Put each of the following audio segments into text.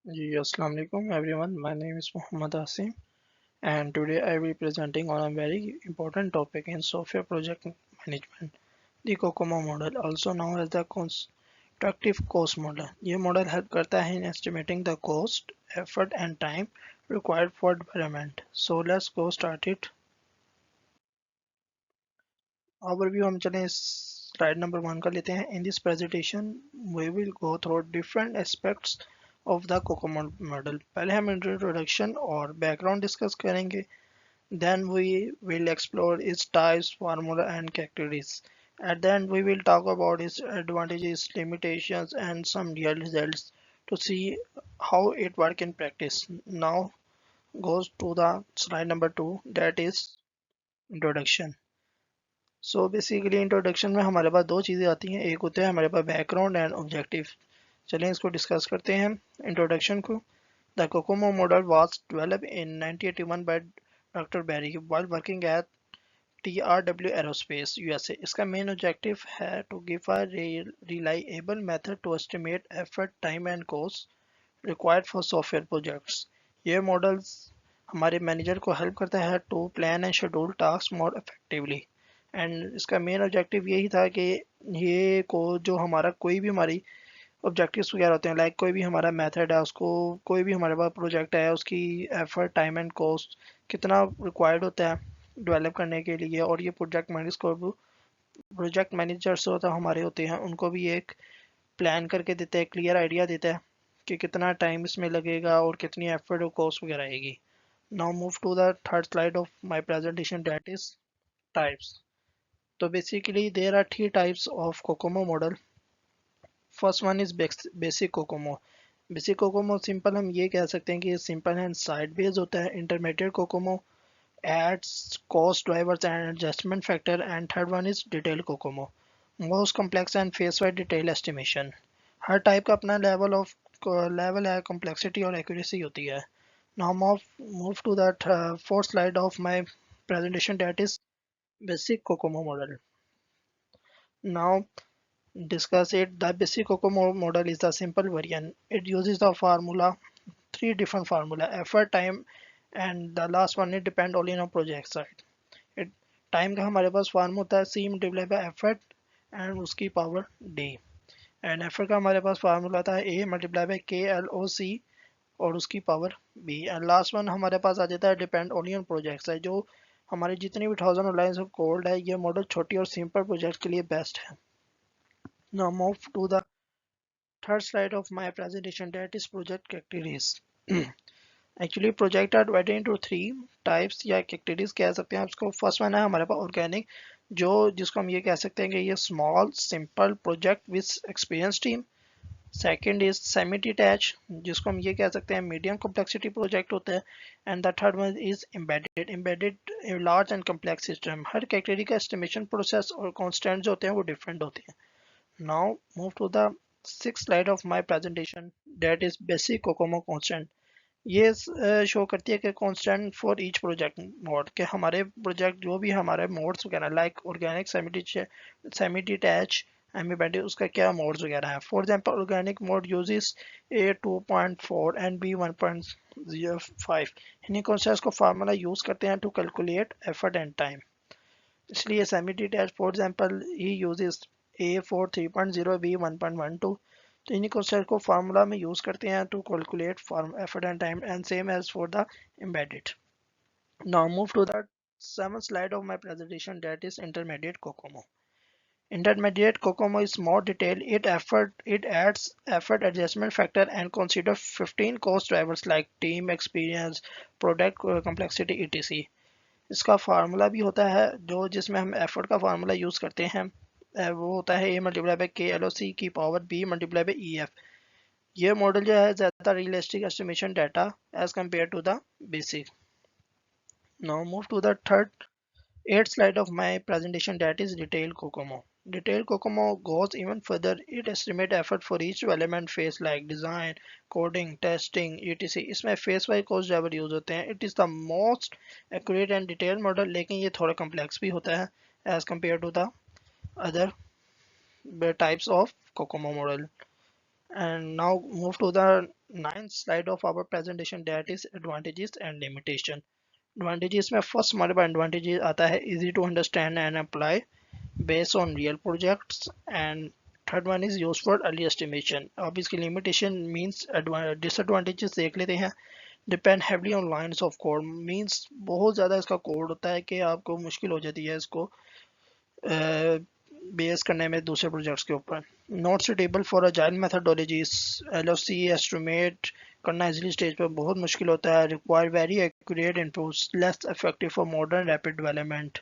Assalamu alaikum everyone. My name is Muhammad Asim, and today I will be presenting on a very important topic in software project management, the COCOMO model, also known as the constructive cost model. ये model help करता है in estimating the cost, effort and time required for development. So let's go start it. Overview हम चलें slide number 1 कर लेते हैं. In this presentation we will go through different aspects of the COCOMO model. पहले हम introduction और background discuss करेंगे. Then we will explore its types, formula and characteristics. At the end we will talk about its advantages, limitations and some real results to see how it works in practice. Now goes to the slide number 2, that is introduction. So basically introduction में हमारे पास दो चीज़ें आती हैं. एक होता है हमारे पास बैकग्राउंड एंड ऑब्जेक्टिव. चलें इसको डिस्कस करते हैं इंट्रोडक्शन को. The COCOMO model was developed in 1981 by doctor Barry while working at TRW aerospace USA. इसका मेन ऑब्जेक्टिव है to give a reliable method to estimate effort, time and cost required for software projects. ये models हमारे manager को help करता है to plan and schedule tasks more effectively. And इसका main objective यही था कि ये को जो हमारा कोई भी हमारी ऑब्जेक्टिव्स वगैरह होते हैं, लाइक कोई भी हमारा मेथड है, उसको कोई भी हमारे पास प्रोजेक्ट है, उसकी एफर्ट, टाइम एंड कॉस्ट कितना रिक्वायर्ड होता है डेवलप करने के लिए. और ये प्रोजेक्ट मैनेजर्स होता हमारे होते हैं, उनको भी एक प्लान करके देते हैं, क्लियर आइडिया देता है कि कितना टाइम इसमें लगेगा और कितनी एफर्ट और कॉस्ट वगैरह आएगी. Now move to the third slide of my presentation, that is types. So basically there are three types of COCOMO model. First one is basic COCOMO. Basic COCOMO simple हम ये कह सकते हैं कि ये सिंपल एंड साइड बेस्ड होता है. Intermediate COCOMO adds cost drivers and adjustment factor. And third one is detail COCOMO, most complex and phase wide detail estimation. हर टाइप का अपना लेवल है, कॉम्प्लेक्सिटी और एक्यूरेसी होती है. Now move to that fourth slide of my presentation, that is basic COCOMO model. Now discuss it. The basic COCOMO model is the simple variant. It uses the formula, three different formula, effort, time and the last one it depend only on project side. It time का हमारे पास form होता है C multiply by effort and उसकी power D. And effort का हमारे पास formula था A multiply by KLOC और उसकी power B. And last one हमारे पास आ जाता है डिपेंड ओनली ऑन प्रोजेक्ट्स है. जो हमारी जितनी भी थाउजेंड लाइन्स ऑफ कोड है, ये मॉडल छोटी और सिंपल प्रोजेक्ट के लिए बेस्ट है. Now move to the third slide of my presentation, that is project categories. Actually project are divided into three types या categories कह सकते हैं आप इसको. फर्स्ट वन है हमारे पास ऑर्गेनिक, जो जिसको हम ये कह सकते हैं कि ये small simple project with experience team. Second is semi detach, जिसको हम ये कह सकते हैं मीडियम कॉम्प्लेक्सिटी प्रोजेक्ट होता है. And the third one is embedded large and complex system. Her category का एस्टिमेशन प्रोसेस और कॉन्स्टेंट जो होते हैं वो डिफरेंट होते हैं. Now move to the sixth slide of my presentation, that is basic COCOMO constant. ये शो करती है कि constant for each project mode, के हमारे प्रोजेक्ट जो भी हमारे मोड्स वगैरह like organic, semi detach, embedded, उसका क्या मोड्स वगैरह है. For example organic mode uses A 2.4 and B 1.05. इन्हीं कॉन्सेप्ट्स को फार्मूला यूज करते हैं to calculate effort and time. इसलिए semi detach for example he uses A4 3.0 B 1.12. तो इन्हीं कॉन्सेप्ट को फार्मूला में यूज करते हैं to calculate effort and time, and same as for the embedded. Now move to the seventh slide of my presentation, that is intermediate COCOMO. Intermediate COCOMO is more detailed. It adds effort, adjustment factor and consider 15 cost drivers like team, experience, product complexity etc. इसका formula भी होता है जो जिसमें हम effort का formula use करते हैं, वो होता है A मल्टीप्लाई बाई KLOC की power B multiply by EF. ये मॉडल जो है ज़्यादा realistic estimation data as compare to the basic. Now move to the third eighth slide of my presentation, that is detailed COCOMO. Detailed COCOMO goes even further. It estimates effort for each development phase like design, coding, testing, etc. इसमें phase wise cost driver use होते हैं. It is the most accurate and detailed model, लेकिन ये थोड़ा complex भी होता है as compared to the other types of COCOMO model. And now move to the ninth slide of our presentation, that is advantages and limitation. Advantages में first हमारे पास advantages आता है easy to understand and apply based on real projects, and third one is used for early estimation. अब इसकी limitation means disadvantages देख लेते हैं. Depend heavily on lines of code means बहुत ज़्यादा इसका कोड होता है कि आपको मुश्किल हो जाती है इसको बेस करने में दूसरे प्रोजेक्ट्स के ऊपर. Not suitable for agile methodologies, LOC estimate करना इजली स्टेज पर बहुत मुश्किल होता है. Require very accurate inputs, less effective for modern rapid development.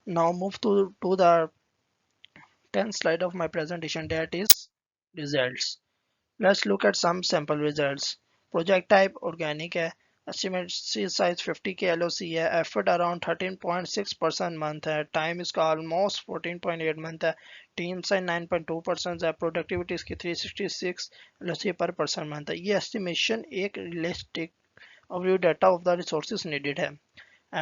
Now move to the 10th slide of my presentation, that is results. Let's look at some sample results. Project type organic है, estimate size 50K LOC है, effort around 13.6% month है, time इसका almost 14.8 month है, team size 9.2% है, productivity इसकी 366 LOC per person month है. ये estimation एक realistic overview data of the resources needed है.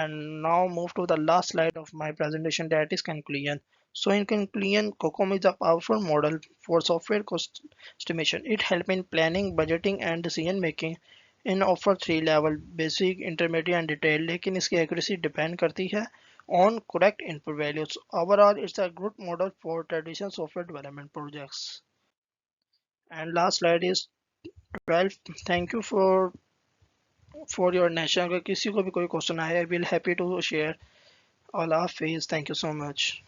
And now move to the last slide of my presentation, that is conclusion. So in conclusion, COCOM is a powerful model for software cost estimation. It helps in planning, budgeting and decision making. In offer three level, basic, intermediate and detailed, लेकिन इसकी accuracy depend करती है on correct input values. Overall, it's a good model for traditional software development projects. And last slide is 12. Thank you for your attention. अगर किसी को भी कोई question आए, I will happy to share. Allah Hafiz. Thank you so much.